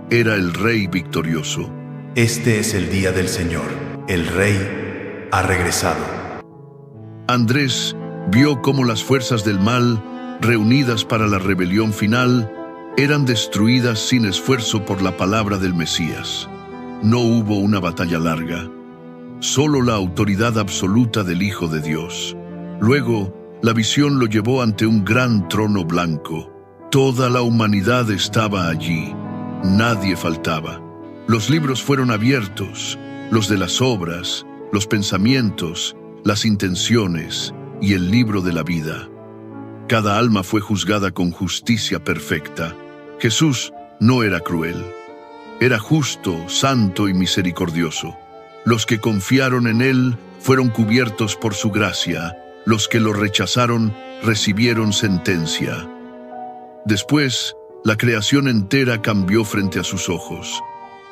era el Rey victorioso.
Este es el día del Señor. El Rey ha regresado.
Andrés vio cómo las fuerzas del mal, reunidas para la rebelión final, eran destruidas sin esfuerzo por la palabra del Mesías. No hubo una batalla larga, solo la autoridad absoluta del Hijo de Dios. Luego, la visión lo llevó ante un gran trono blanco. Toda la humanidad estaba allí, nadie faltaba. Los libros fueron abiertos, los de las obras, los pensamientos, las intenciones y el libro de la vida. Cada alma fue juzgada con justicia perfecta. Jesús no era cruel. Era justo, santo y misericordioso. Los que confiaron en él fueron cubiertos por su gracia. Los que lo rechazaron recibieron sentencia. Después, la creación entera cambió frente a sus ojos.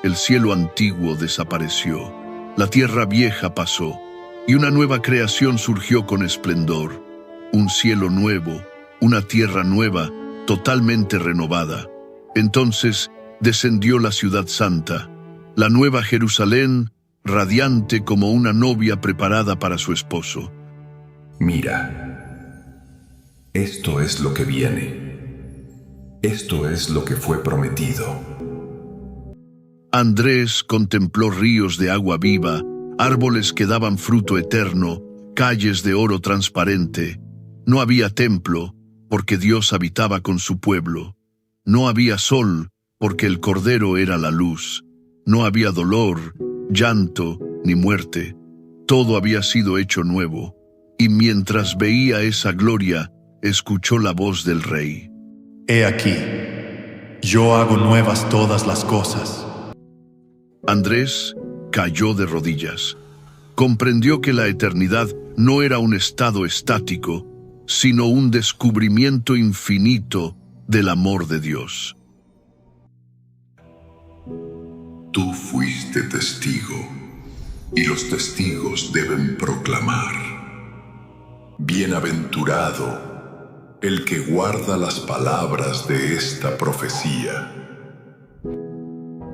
El cielo antiguo desapareció. La tierra vieja pasó, y una nueva creación surgió con esplendor. Un cielo nuevo, una tierra nueva, totalmente renovada. Entonces descendió la ciudad santa, la nueva Jerusalén, radiante como una novia preparada para su esposo.
Mira, esto es lo que viene. Esto es lo que fue prometido.
Andrés contempló ríos de agua viva, árboles que daban fruto eterno, calles de oro transparente. No había templo, porque Dios habitaba con su pueblo. No había sol, porque el Cordero era la luz. No había dolor, llanto, ni muerte. Todo había sido hecho nuevo. Y mientras veía esa gloria, escuchó la voz del Rey.
He aquí, yo hago nuevas todas las cosas.
Andrés cayó de rodillas. Comprendió que la eternidad no era un estado estático, sino un descubrimiento infinito del amor de Dios.
Tú fuiste testigo, y los testigos deben proclamar. Bienaventurado el que guarda las palabras de esta profecía.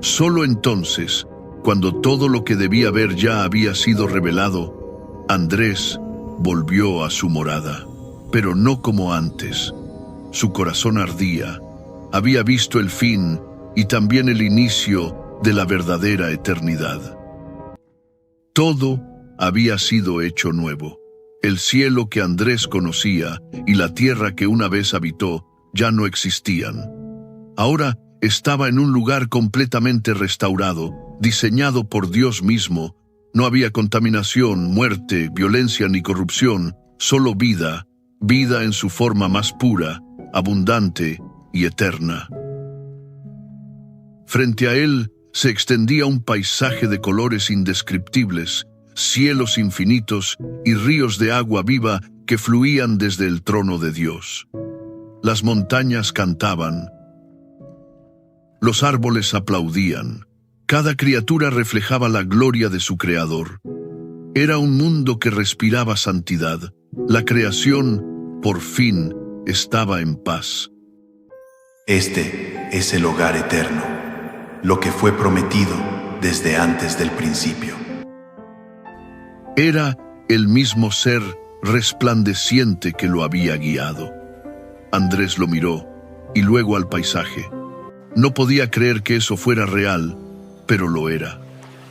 Solo entonces, cuando todo lo que debía ver ya había sido revelado, Andrés volvió a su morada, pero no como antes. Su corazón ardía, había visto el fin y también el inicio de la verdadera eternidad. Todo había sido hecho nuevo. El cielo que Andrés conocía y la tierra que una vez habitó ya no existían. Ahora estaba en un lugar completamente restaurado, diseñado por Dios mismo. No había contaminación, muerte, violencia ni corrupción, solo vida, vida en su forma más pura, abundante y eterna. Frente a él se extendía un paisaje de colores indescriptibles, cielos infinitos y ríos de agua viva que fluían desde el trono de Dios. Las montañas cantaban, los árboles aplaudían, cada criatura reflejaba la gloria de su Creador. Era un mundo que respiraba santidad. La creación, por fin, estaba en paz.
Este es el hogar eterno, lo que fue prometido desde antes del principio.
Era el mismo ser resplandeciente que lo había guiado. Andrés lo miró y luego al paisaje. No podía creer que eso fuera real, pero lo era.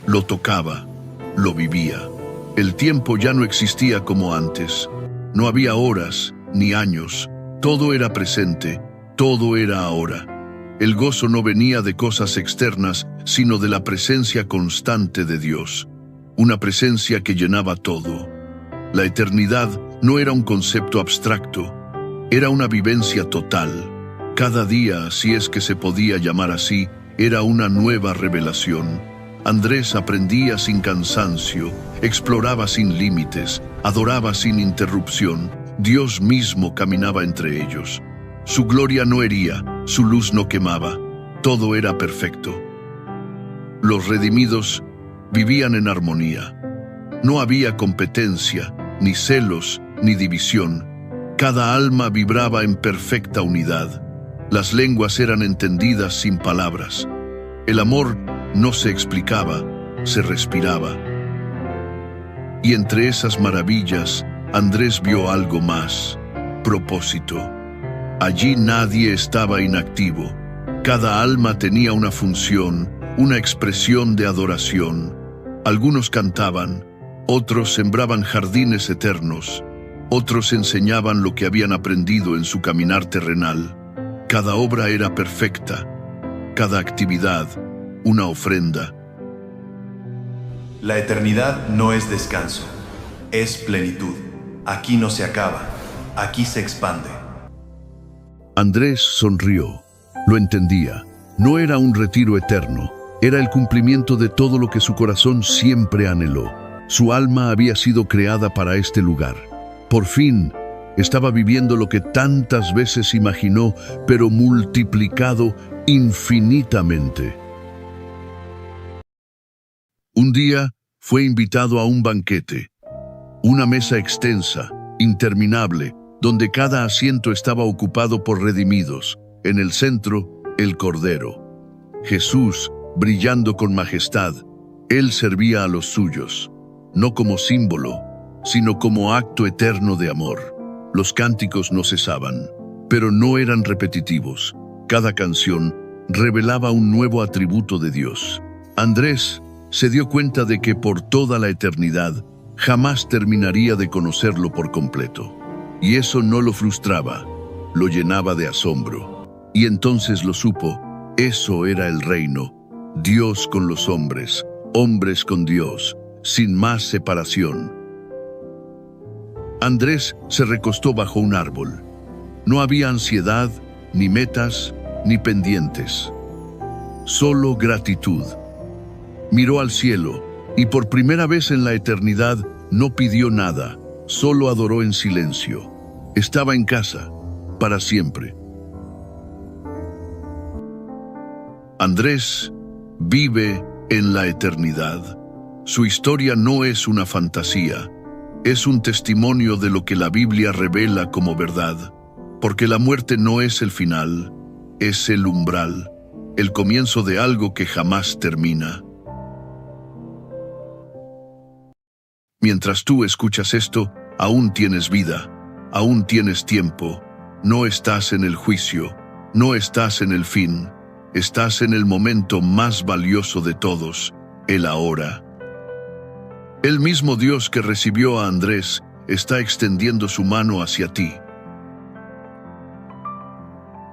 Lo tocaba, lo vivía. El tiempo ya no existía como antes. No había horas ni años. Todo era presente, todo era ahora. El gozo no venía de cosas externas, sino de la presencia constante de Dios. Una presencia que llenaba todo. La eternidad no era un concepto abstracto, era una vivencia total. Cada día, si es que se podía llamar así, era una nueva revelación. Andrés aprendía sin cansancio, exploraba sin límites, adoraba sin interrupción. Dios mismo caminaba entre ellos. Su gloria no hería, su luz no quemaba, todo era perfecto. Los redimidos vivían en armonía. No había competencia, ni celos, ni división. Cada alma vibraba en perfecta unidad. Las lenguas eran entendidas sin palabras. El amor no se explicaba, se respiraba. Y entre esas maravillas, Andrés vio algo más: propósito. Allí nadie estaba inactivo. Cada alma tenía una función, una expresión de adoración. Algunos cantaban, otros sembraban jardines eternos, otros enseñaban lo que habían aprendido en su caminar terrenal. Cada obra era perfecta, cada actividad una ofrenda.
La eternidad no es descanso, es plenitud. Aquí no se acaba, aquí se expande.
Andrés sonrió. Lo entendía. No era un retiro eterno, era el cumplimiento de todo lo que su corazón siempre anheló. Su alma había sido creada para este lugar. Por fin, estaba viviendo lo que tantas veces imaginó, pero multiplicado infinitamente. Un día fue invitado a un banquete, una mesa extensa, interminable, donde cada asiento estaba ocupado por redimidos. En el centro, el Cordero. Jesús, brillando con majestad, él servía a los suyos, no como símbolo, sino como acto eterno de amor. Los cánticos no cesaban, pero no eran repetitivos. Cada canción revelaba un nuevo atributo de Dios. Andrés se dio cuenta de que por toda la eternidad jamás terminaría de conocerlo por completo. Y eso no lo frustraba, lo llenaba de asombro. Y entonces lo supo, eso era el reino, Dios con los hombres, hombres con Dios, sin más separación. Andrés se recostó bajo un árbol. No había ansiedad, ni metas, ni pendientes. Solo gratitud. Miró al cielo y por primera vez en la eternidad no pidió nada, solo adoró en silencio. Estaba en casa, para siempre. Andrés vive en la eternidad. Su historia no es una fantasía, es un testimonio de lo que la Biblia revela como verdad, porque la muerte no es el final, es el umbral, el comienzo de algo que jamás termina. Mientras tú escuchas esto, aún tienes vida, aún tienes tiempo, no estás en el juicio, no estás en el fin, estás en el momento más valioso de todos, el ahora. El mismo Dios que recibió a Andrés está extendiendo su mano hacia ti.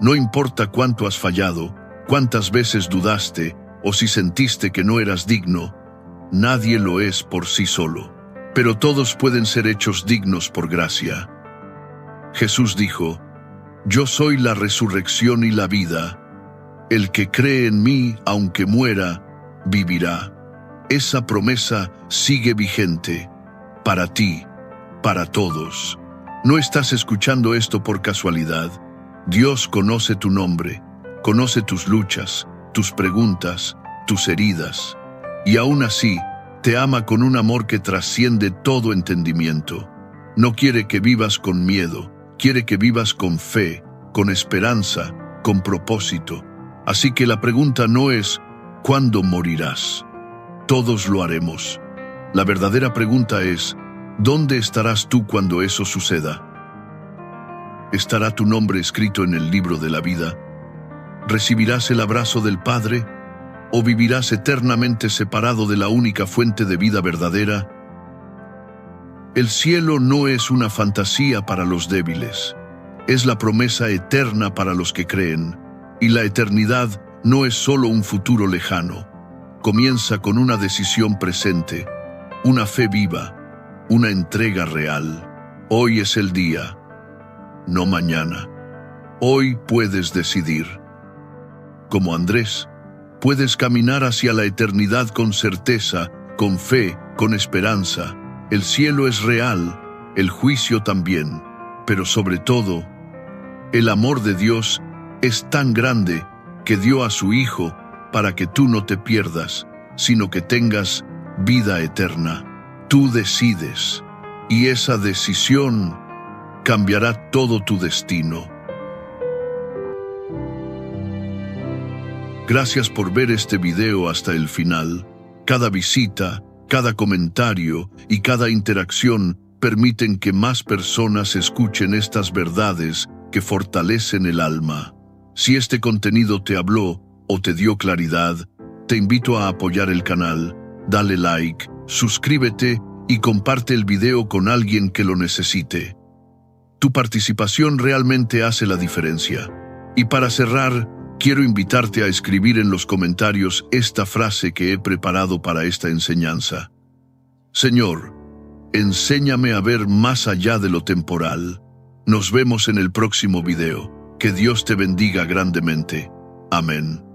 No importa cuánto has fallado, cuántas veces dudaste o si sentiste que no eras digno, nadie lo es por sí solo, pero todos pueden ser hechos dignos por gracia. Jesús dijo: Yo soy la resurrección y la vida. El que cree en mí, aunque muera, vivirá. Esa promesa sigue vigente, para ti, para todos. No estás escuchando esto por casualidad. Dios conoce tu nombre, conoce tus luchas, tus preguntas, tus heridas, y aún así, te ama con un amor que trasciende todo entendimiento. No quiere que vivas con miedo, quiere que vivas con fe, con esperanza, con propósito. Así que la pregunta no es ¿cuándo morirás? Todos lo haremos. La verdadera pregunta es ¿dónde estarás tú cuando eso suceda? ¿Estará tu nombre escrito en el libro de la vida? ¿Recibirás el abrazo del Padre? ¿O vivirás eternamente separado de la única fuente de vida verdadera? El cielo no es una fantasía para los débiles. Es la promesa eterna para los que creen. Y la eternidad no es solo un futuro lejano. Comienza con una decisión presente, una fe viva, una entrega real. Hoy es el día, no mañana. Hoy puedes decidir. Como Andrés, puedes caminar hacia la eternidad con certeza, con fe, con esperanza. El cielo es real, el juicio también, pero sobre todo, el amor de Dios es tan grande que dio a su Hijo para que tú no te pierdas, sino que tengas vida eterna. Tú decides, y esa decisión cambiará todo tu destino. Gracias por ver este video hasta el final. Cada visita, cada comentario y cada interacción permiten que más personas escuchen estas verdades que fortalecen el alma. Si este contenido te habló o te dio claridad, te invito a apoyar el canal, dale like, suscríbete y comparte el video con alguien que lo necesite. Tu participación realmente hace la diferencia. Y para cerrar, quiero invitarte a escribir en los comentarios esta frase que he preparado para esta enseñanza. Señor, enséñame a ver más allá de lo temporal. Nos vemos en el próximo video. Que Dios te bendiga grandemente. Amén.